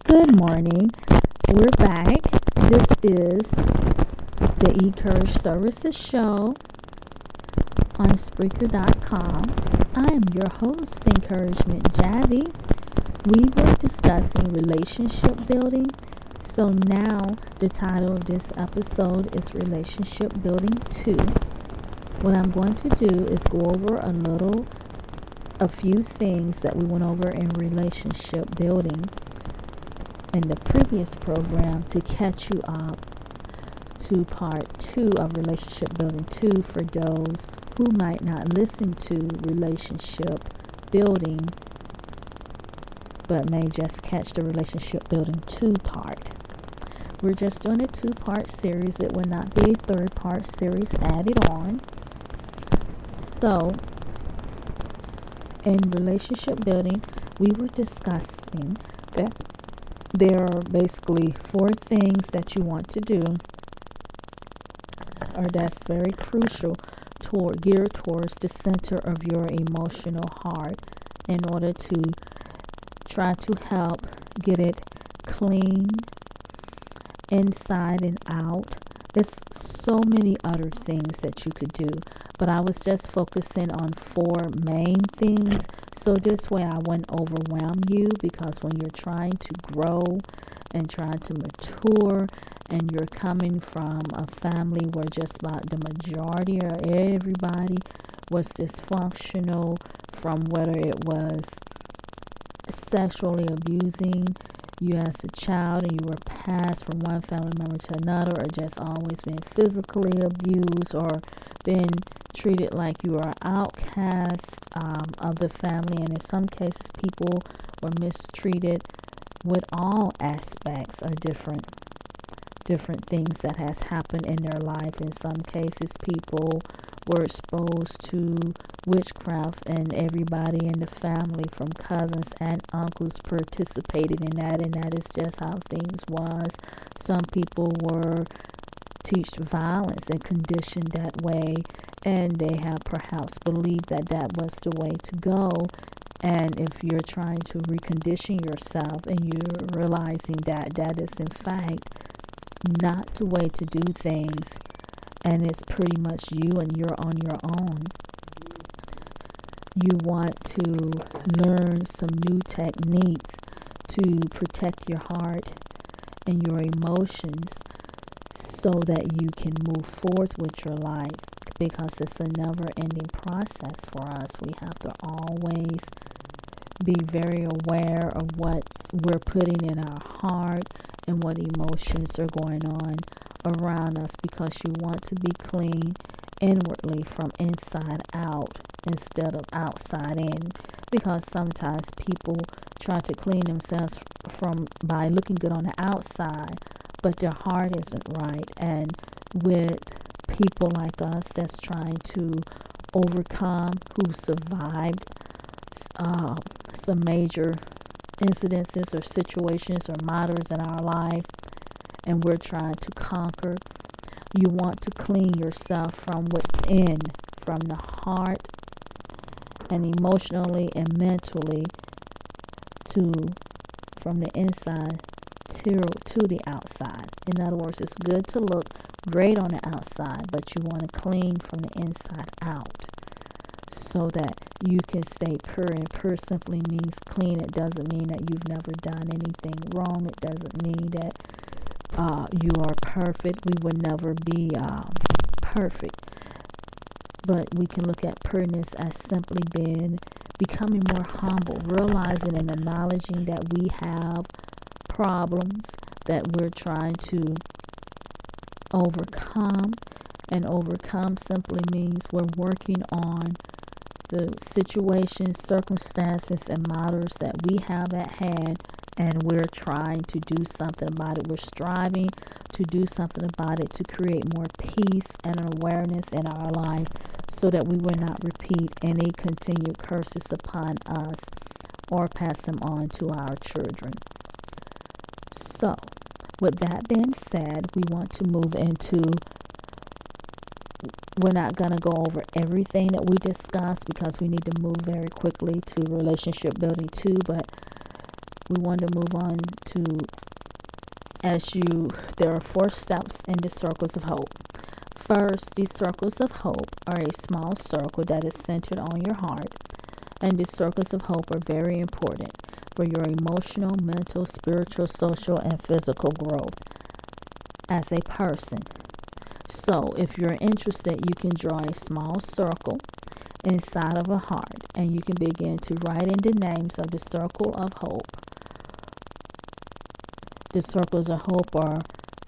Good morning. We're back. This is the Encourage Services Show on Spreaker.com. I am your host, Encouragement Javi. We were discussing relationship building. So now the title of this episode is Relationship Building 2. What I'm going to do is go over a few things that we went over in relationship building in the previous program to catch you up to part 2 of Relationship Building 2 for those who might not listen to Relationship Building but may just catch the Relationship Building 2 part. We're just doing a 2-part series. It will not be a 3rd-part series added on. So, in relationship building, we were discussing that there are basically 4 things that you want to do, or that's very crucial geared towards the center of your emotional heart in order to try to help get it clean inside and out. There's so many other things that you could do, but I was just focusing on 4 main things, so this way I wouldn't overwhelm you, because when you're trying to grow and trying to mature and you're coming from a family where just about the majority or everybody was dysfunctional, from whether it was sexually abusing you as a child and you were passed from one family member to another, or just always been physically abused, or been treated like you are an outcast of the family, and in some cases people were mistreated with all aspects or different things that has happened in their life. In some cases people were exposed to witchcraft, and everybody in the family from cousins and uncles participated in that, and that is just how things was. Some people were taught violence and conditioned that way, and they have perhaps believed that that was the way to go. And if you're trying to recondition yourself and you're realizing that that is in fact not the way to do things, and it's pretty much you and you're on your own, you want to learn some new techniques to protect your heart and your emotions so that you can move forth with your life, because it's a never-ending process for us. We have to always be very aware of what we're putting in our heart and what emotions are going on around us, because you want to be clean inwardly from inside out instead of outside in, because sometimes people try to clean themselves by looking good on the outside, but their heart isn't right. And with people like us that's trying to overcome, who survived some major incidences or situations or matters in our life, and we're trying to conquer, you want to clean yourself from within, from the heart, and emotionally and mentally, from the inside to the outside. In other words, it's good to look great on the outside, but you want to clean from the inside out so that you can stay pure. And pure simply means clean. It doesn't mean that you've never done anything wrong. It doesn't mean that you are perfect. We would never be perfect. But we can look at pureness as simply becoming more humble, realizing and acknowledging that we have problems that we're trying to overcome. And overcome simply means we're working on the situations, circumstances, and matters that we have at hand, and we're trying to do something about it. We're striving to do something about it to create more peace and awareness in our life, so that we will not repeat any continued curses upon us or pass them on to our children. So, with that being said, we want to move into, we're not going to go over everything that we discussed, because we need to move very quickly to relationship building 2, but we want to move on to, there are 4 steps in the circles of hope. First, these circles of hope are a small circle that is centered on your heart, and these circles of hope are very important for your emotional, mental, spiritual, social, and physical growth as a person. So, if you're interested, you can draw a small circle inside of a heart, and you can begin to write in the names of the circle of hope. The circles of hope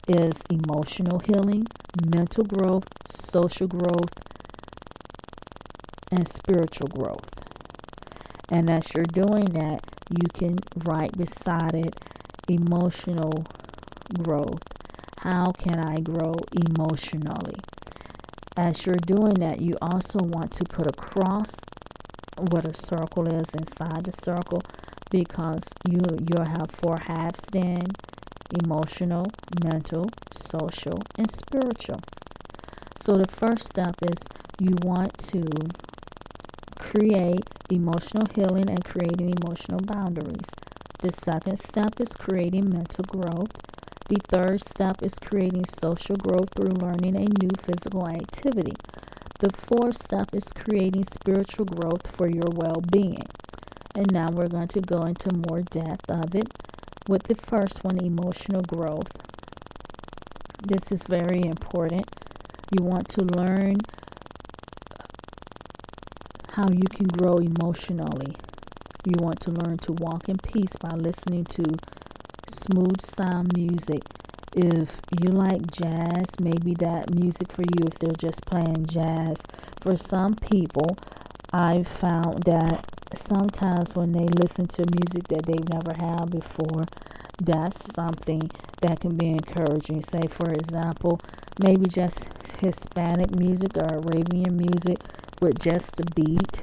is emotional healing, mental growth, social growth, and spiritual growth. And as you're doing that, you can write beside it emotional growth. How can I grow emotionally? As you're doing that, you also want to put a cross what a circle is inside the circle, because you'll have 4 halves then: emotional, mental, social, and spiritual. So the first step is you want to create emotional healing and creating emotional boundaries. The second step is creating mental growth. The third step is creating social growth through learning a new physical activity. The fourth step is creating spiritual growth for your well-being. And now we're going to go into more depth of it with the first one, emotional growth. This is very important. You want to learn how you can grow emotionally. You want to learn to walk in peace by listening to smooth sound music. If you like jazz, maybe that music for you if they're just playing jazz. For some people, I've found that sometimes when they listen to music that they've never had before, that's something that can be encouraging. Say, for example, maybe just Hispanic music or Arabian music with just the beat.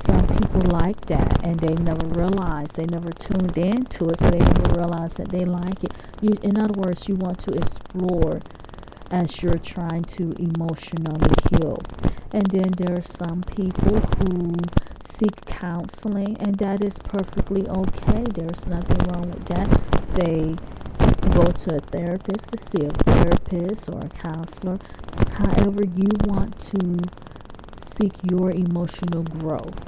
Some people like that, and they never realized, they never tuned into it, so they never realized that they like it. In other words, you want to explore as you're trying to emotionally heal. And then there are some people who seek counseling, and that is perfectly okay. There's nothing wrong with that. They go to a therapist to see a therapist or a counselor. However you want to seek your emotional growth.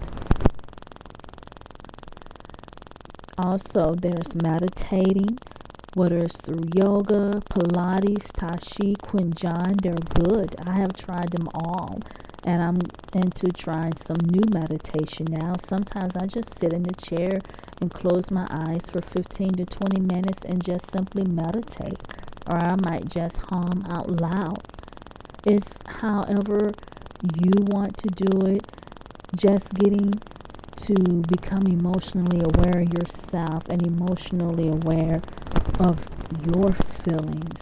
Also, there's meditating, whether it's through yoga, Pilates, Tai Chi, Quinjan. They're good. I have tried them all, and I'm into trying some new meditation now. Sometimes I just sit in the chair and close my eyes for 15 to 20 minutes and just simply meditate, or I might just hum out loud. It's however you want to do it. Just getting to become emotionally aware of yourself and emotionally aware of your feelings,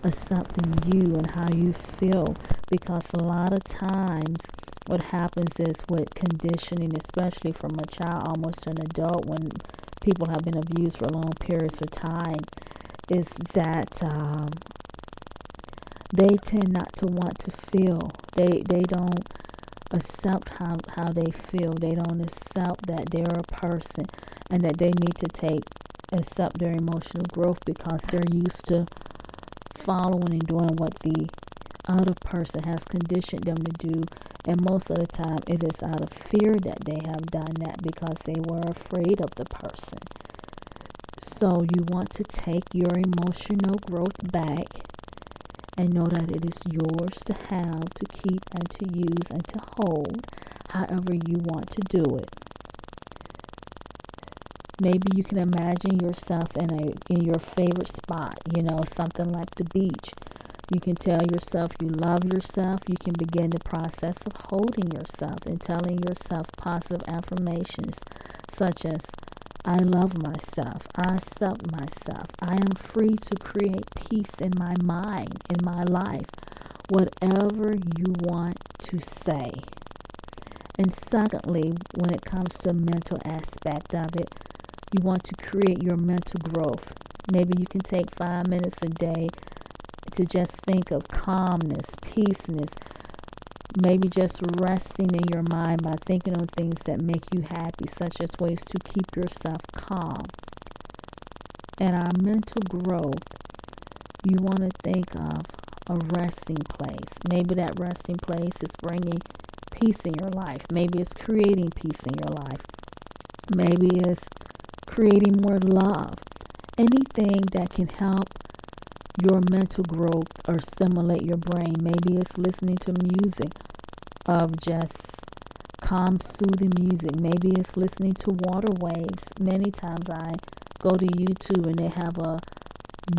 accepting you and how you feel. Because a lot of times what happens is with conditioning, especially from a child almost to an adult, when people have been abused for long periods of time, is that they tend not to want to feel. They don't accept how they feel. They don't accept that they're a person and that they need to accept their emotional growth, because they're used to following and doing what the other person has conditioned them to do. And most of the time it is out of fear that they have done that, because they were afraid of the person. So you want to take your emotional growth back and know that it is yours to have, to keep, and to use, and to hold however you want to do it. Maybe you can imagine yourself in your favorite spot, something like the beach. You can tell yourself you love yourself. You can begin the process of holding yourself and telling yourself positive affirmations such as, I love myself, I accept myself, I am free to create peace in my mind, in my life, whatever you want to say. And secondly, when it comes to the mental aspect of it, you want to create your mental growth. Maybe you can take 5 minutes a day to just think of calmness, peaceness, Maybe just resting in your mind by thinking on things that make you happy, such as ways to keep yourself calm. And our mental growth, you want to think of a resting place. Maybe that resting place is bringing peace in your life. Maybe it's creating peace in your life. Maybe it's creating more love. Anything that can help your mental growth or stimulate your brain. Maybe it's listening to music of just calm, soothing music. Maybe it's listening to water waves. Many times I go to YouTube and they have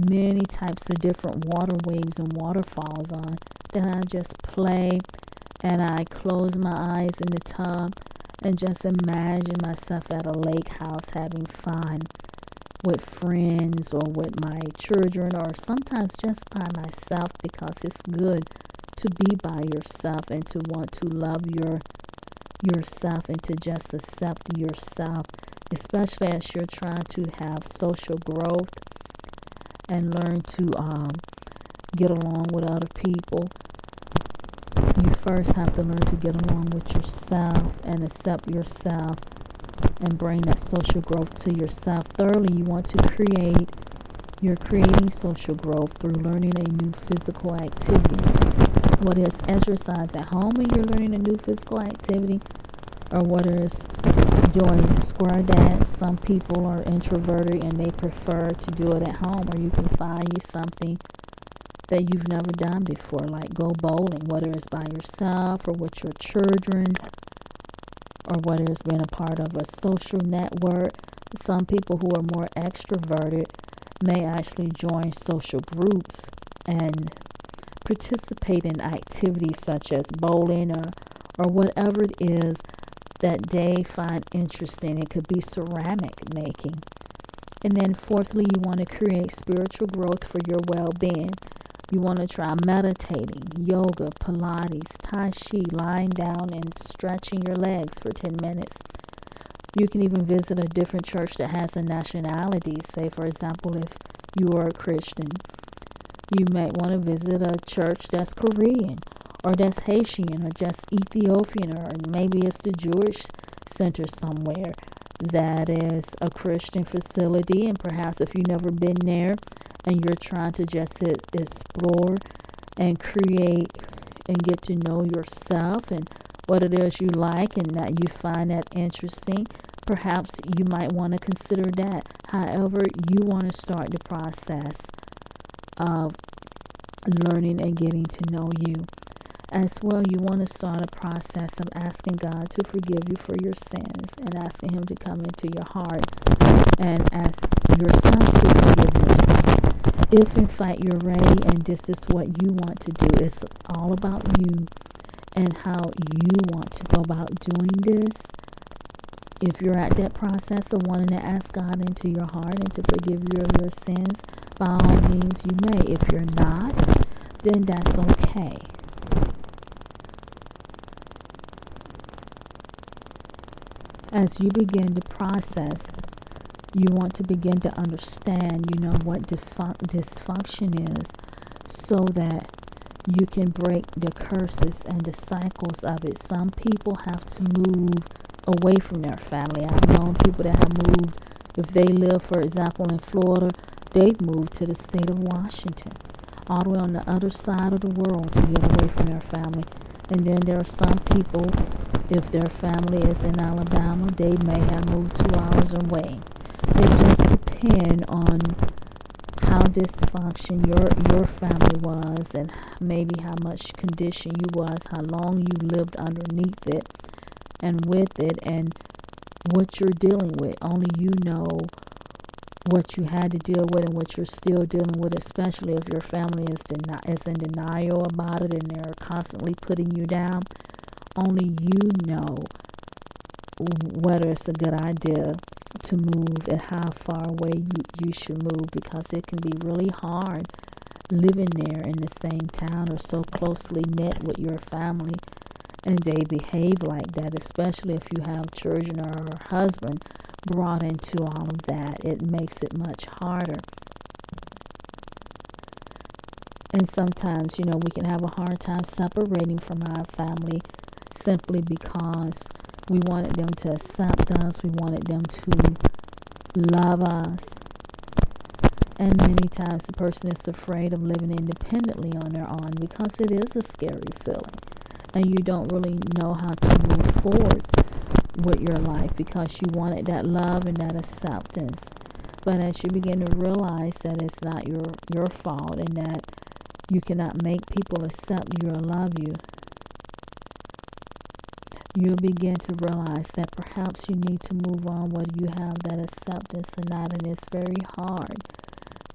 many types of different water waves and waterfalls on. Then I just play and I close my eyes in the tub and just imagine myself at a lake house having fun with friends or with my children, or sometimes just by myself, because it's good to be by yourself and to want to love yourself and to just accept yourself, especially as you're trying to have social growth and learn to get along with other people. You first have to learn to get along with yourself and accept yourself and bring that social growth to yourself. Thirdly, you want to you're creating social growth through learning a new physical activity. Whether it's exercise at home and you're learning a new physical activity, or whether it's doing square dance. Some people are introverted and they prefer to do it at home, or you can find you something that you've never done before, like go bowling, whether it's by yourself or with your children, or whether it's been a part of a social network. Some people who are more extroverted may actually join social groups and participate in activities such as bowling or whatever it is that they find interesting. It could be ceramic making. And then fourthly, you want to create spiritual growth for your well-being. You want to try meditating, yoga, Pilates, Tai Chi, lying down and stretching your legs for 10 minutes. You can even visit a different church that has a nationality. Say, for example, if you are a Christian, you might want to visit a church that's Korean, or that's Haitian, or just Ethiopian, or maybe it's the Jewish center somewhere that is a Christian facility. And perhaps if you've never been there and you're trying to just explore and create and get to know yourself and what it is you like, and that you find that interesting, perhaps you might want to consider that. However, you want to start the process of learning and getting to know you. As well, you want to start a process of asking God to forgive you for your sins and asking Him to come into your heart and ask yourself to forgive yourself. If in fact you're ready and this is what you want to do, it's all about you and how you want to go about doing this. If you're at that process of wanting to ask God into your heart and to forgive you of your sins, by all means you may. If you're not, then that's okay. As you begin the process, you want to begin to understand, what dysfunction is, so that you can break the curses and the cycles of it. Some people have to move away from their family. I've known people that have moved. If they live, for example, in Florida, they've moved to the state of Washington, all the way on the other side of the world to get away from their family. And then there are some people, if their family is in Alabama, they may have moved 2 hours away. It just depends on how dysfunction your family was, and maybe how much condition you was, how long you lived underneath it and with it, and what you're dealing with. Only you know what you had to deal with and what you're still dealing with, especially if your family is in denial about it and they're constantly putting you down. Only you know whether it's a good idea to move and how far away you should move, because it can be really hard living there in the same town or so closely knit with your family, and they behave like that, especially if you have children or a husband brought into all of that. It makes it much harder. And sometimes, we can have a hard time separating from our family simply because we wanted them to accept us, we wanted them to love us. And many times the person is afraid of living independently on their own because it is a scary feeling. And you don't really know how to move forward with your life because you wanted that love and that acceptance. But as you begin to realize that it's not your fault and that you cannot make people accept you or love you, you'll begin to realize that perhaps you need to move on whether you have that acceptance or not. And it's very hard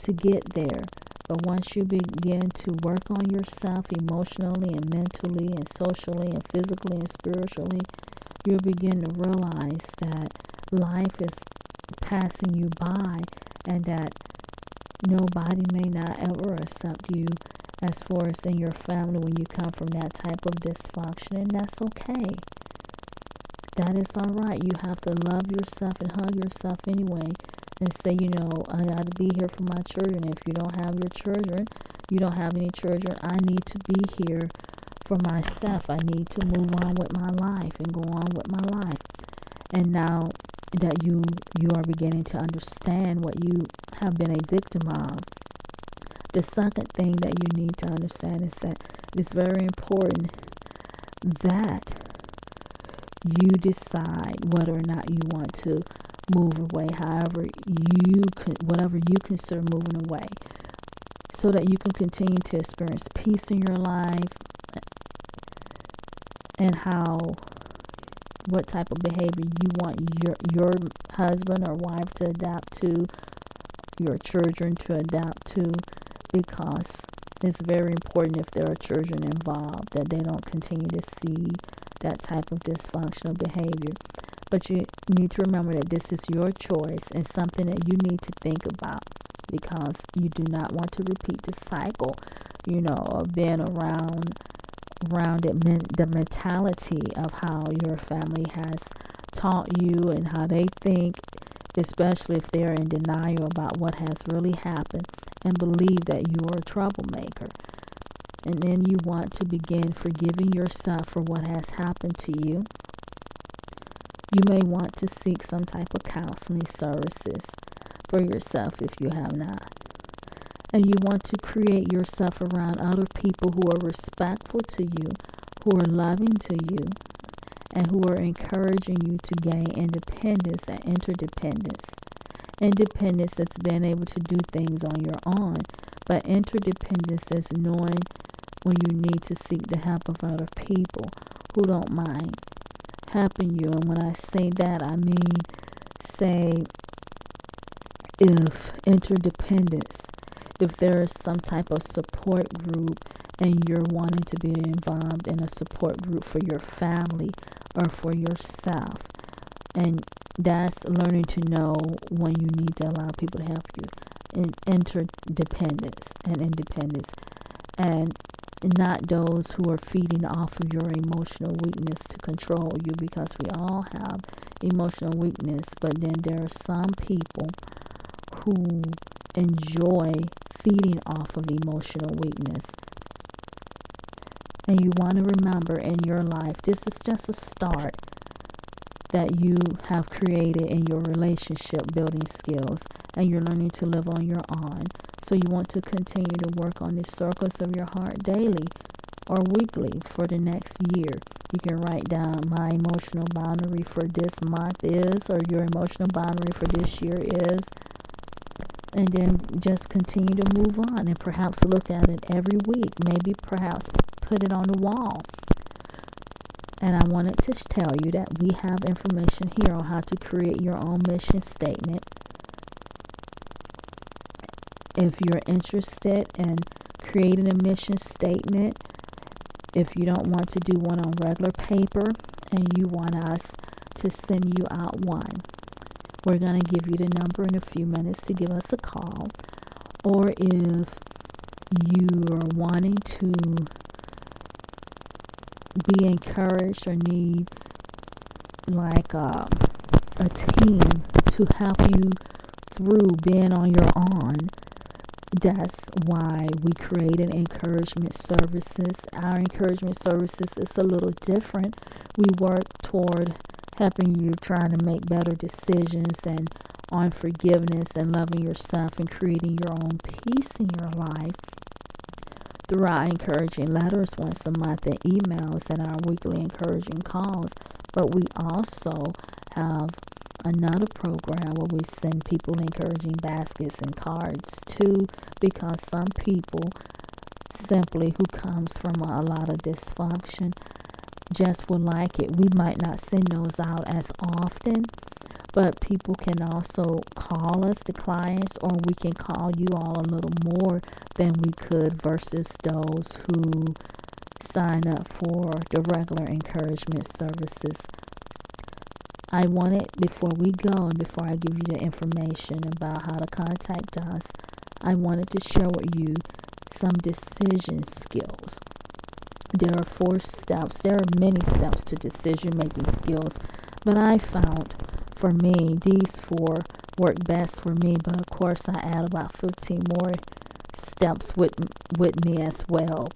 to get there. But once you begin to work on yourself emotionally and mentally and socially and physically and spiritually, you'll begin to realize that life is passing you by and that nobody may not ever accept you as far as in your family when you come from that type of dysfunction, and that's okay. That is all right. You have to love yourself and hug yourself anyway and say, I got to be here for my children. If you don't have your children, you don't have any children, I need to be here for myself. I need to move on with my life and go on with my life. And now that you are beginning to understand what you have been a victim of, the second thing that you need to understand is that it's very important that you decide whether or not you want to move away, whatever you consider moving away, so that you can continue to experience peace in your life and what type of behavior you want your husband or wife to adapt to, your children to adapt to, because it's very important if there are children involved that they don't continue to see that type of dysfunctional behavior. But you need to remember that this is your choice and something that you need to think about, because you do not want to repeat the cycle, of being around the mentality of how your family has taught you and how they think, especially if they're in denial about what has really happened and believe that you are a troublemaker. And then you want to begin forgiving yourself for what has happened to you. You may want to seek some type of counseling services for yourself if you have not. And you want to create yourself around other people who are respectful to you, who are loving to you, and who are encouraging you to gain independence and interdependence. Independence is being able to do things on your own, but interdependence is knowing when you need to seek the help of other people who don't mind helping you. And when I say that, I mean, say, if interdependence, if there is some type of support group and you're wanting to be involved in a support group for your family or for yourself, and that's learning to know when you need to allow people to help you. In interdependence and independence, and not those who are feeding off of your emotional weakness to control you, because we all have emotional weakness, but then there are some people who enjoy feeding off of emotional weakness. And you want to remember in your life, this is just a start that you have created in your relationship building skills, and you're learning to live on your own. So you want to continue to work on the circles of your heart daily or weekly for the next year. You can write down my emotional boundary for this month is, or your emotional boundary for this year is, and then just continue to move on and perhaps look at it every week. Maybe perhaps put it on the wall. And I wanted to tell you that we have information here on how to create your own mission statement. If you're interested in creating a mission statement, if you don't want to do one on regular paper and you want us to send you out one, we're going to give you the number in a few minutes to give us a call. Or if you are wanting to be encouraged or need like a team to help you through being on your own, That's why we created encouragement services. Our encouragement services is a little different. We work toward helping you trying to make better decisions and on forgiveness and loving yourself and creating your own peace in your life through our encouraging letters once a month and emails and our weekly encouraging calls. But we also have another program where we send people encouraging baskets and cards too, because some people simply who comes from a lot of dysfunction just would like it. We might not send those out as often, but people can also call us, the clients, or we can call you all a little more than we could versus those who sign up for the regular encouragement services. I wanted, before we go and before I give you the information about how to contact us, I wanted to share with you some decision skills. There are 4 steps. There are many steps to decision-making skills, but I found for me, these 4 work best for me, but of course I add about 15 more steps with me as well.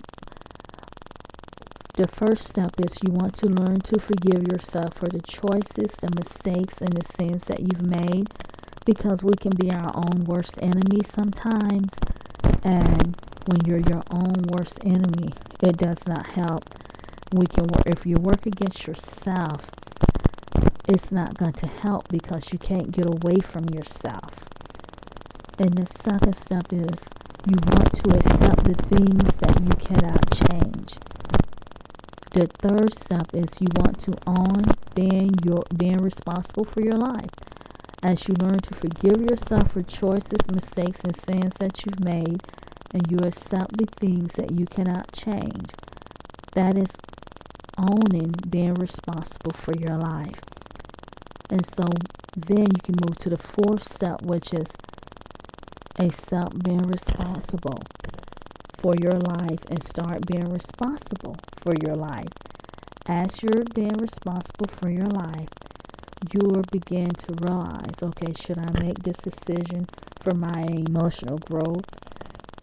The first step is you want to learn to forgive yourself for the choices, the mistakes, and the sins that you've made, because we can be our own worst enemy sometimes. And when you're your own worst enemy, it does not help. If you work against yourself, it's not going to help because you can't get away from yourself. And the second step is you want to accept the things that you cannot change. The third step is you want to own being responsible for your life. As you learn to forgive yourself for choices, mistakes, and sins that you've made, and you accept the things that you cannot change, that is owning being responsible for your life. And so then you can move to the 4th step, which is accept being responsible for your life and start being responsible for your life. As you're being responsible for your life, you will begin to realize, okay, should I make this decision for my emotional growth?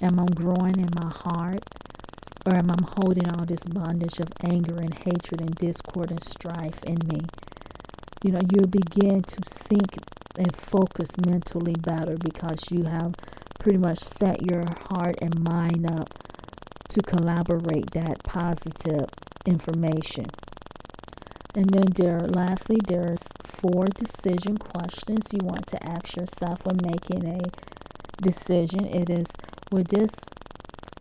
Am I growing in my heart? Or am I holding all this bondage of anger and hatred and discord and strife in me? You'll begin to think and focus mentally better because you have pretty much set your heart and mind up to collaborate that positive information. And then lastly, there's 4 decision questions you want to ask yourself when making a decision. It is, will this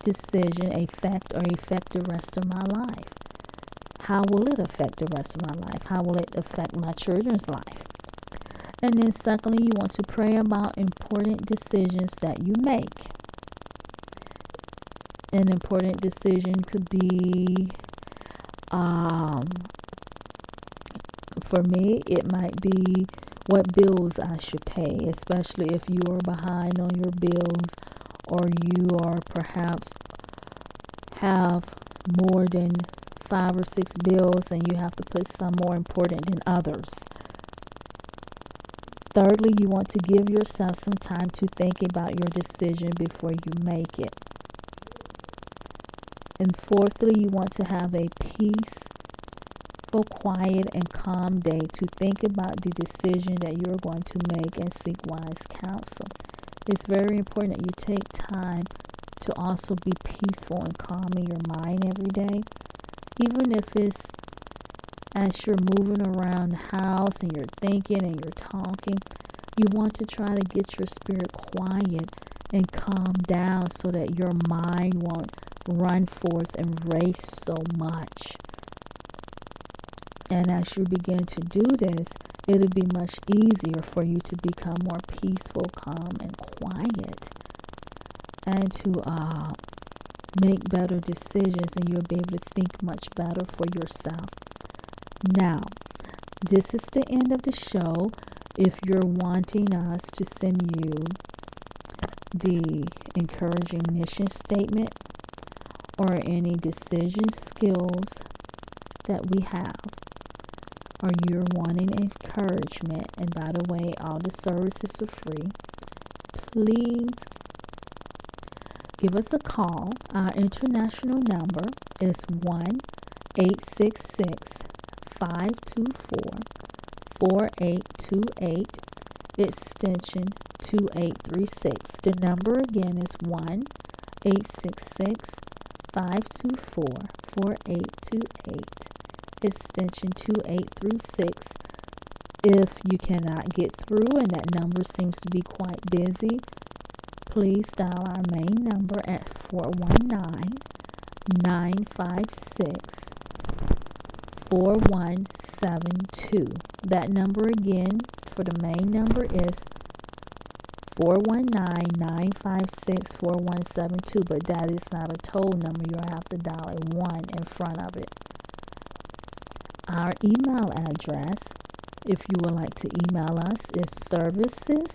decision affect the rest of my life? How will it affect the rest of my life? How will it affect my children's life? And then secondly, you want to pray about important decisions that you make. An important decision could be, for me, it might be what bills I should pay, especially if you are behind on your bills or you are perhaps have more than 5 or 6 bills and you have to put some more important than others. Thirdly, you want to give yourself some time to think about your decision before you make it. And fourthly, you want to have a peaceful, quiet, and calm day to think about the decision that you are going to make and seek wise counsel. It's very important that you take time to also be peaceful and calm in your mind every day. Even if it's as you're moving around the house and you're thinking and you're talking, you want to try to get your spirit quiet and calm down so that your mind won't run forth and race so much. And as you begin to do this, it'll be much easier for you to become more peaceful, calm, and quiet, and to make better decisions, and you'll be able to think much better for yourself. Now, this is the end of the show. If you're wanting us to send you the encouraging mission statement or any decision skills that we have, or you're wanting encouragement, and by the way, all the services are free, please give us a call. Our international number is 1-866-524-4828, extension 2836. The number again is 1-866-524-4828, extension 2836. If you cannot get through and that number seems to be quite busy, please dial our main number at 419-956-4172. That number again for the main number is 419-956-4172, but that is not a toll number. You'll have to dial a 1 in front of it. Our email address, if you would like to email us, is services,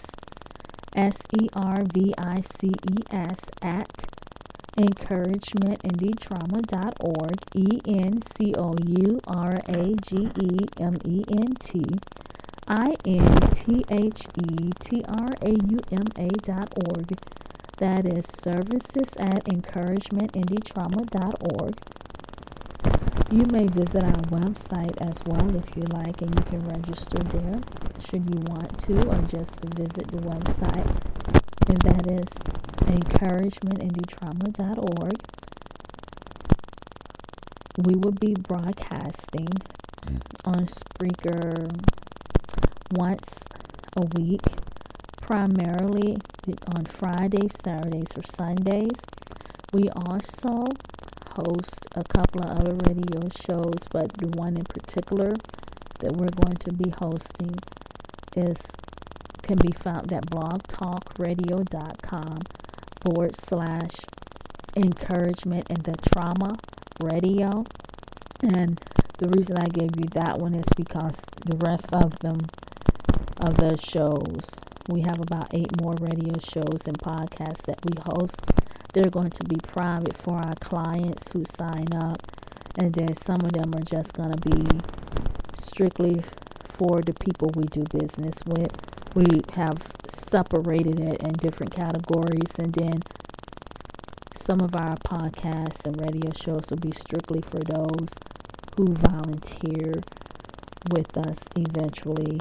services, at encouragementindytrauma.org, encouragementindytrauma.org. That is services at encouragementindytrauma.org. You may visit our website as well if you like, and you can register there should you want to, or just to visit the website, and that is encouragementindytrauma.org. We will be broadcasting on Spreaker once a week, primarily on Fridays, Saturdays, or Sundays. We also host a couple of other radio shows, but the one in particular that we're going to be hosting can be found at blogtalkradio.com/encouragement in the trauma radio. And the reason I gave you that one is because the rest of the shows, we have about 8 more radio shows and podcasts that we host. They're going to be private for our clients who sign up, and then some of them are just going to be strictly for the people we do business with. We have separated it in different categories, and then some of our podcasts and radio shows will be strictly for those who volunteer with us eventually.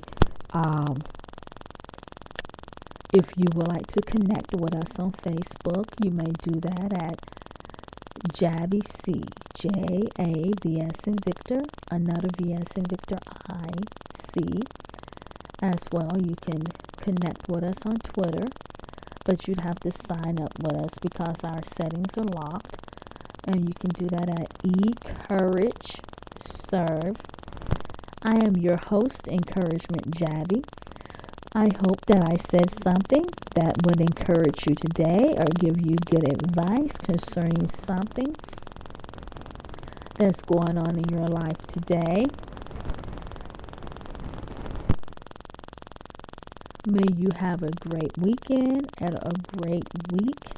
If you would like to connect with us on Facebook, you may do that at Jabby C, J-A-V as in Victor, another V as in Victor, I-C. As well, you can connect with us on Twitter, but you'd have to sign up with us because our settings are locked. And you can do that at EncourageServe. I am your host, Encouragement Jabby. I hope that I said something that would encourage you today or give you good advice concerning something that's going on in your life today. May you have a great weekend and a great week.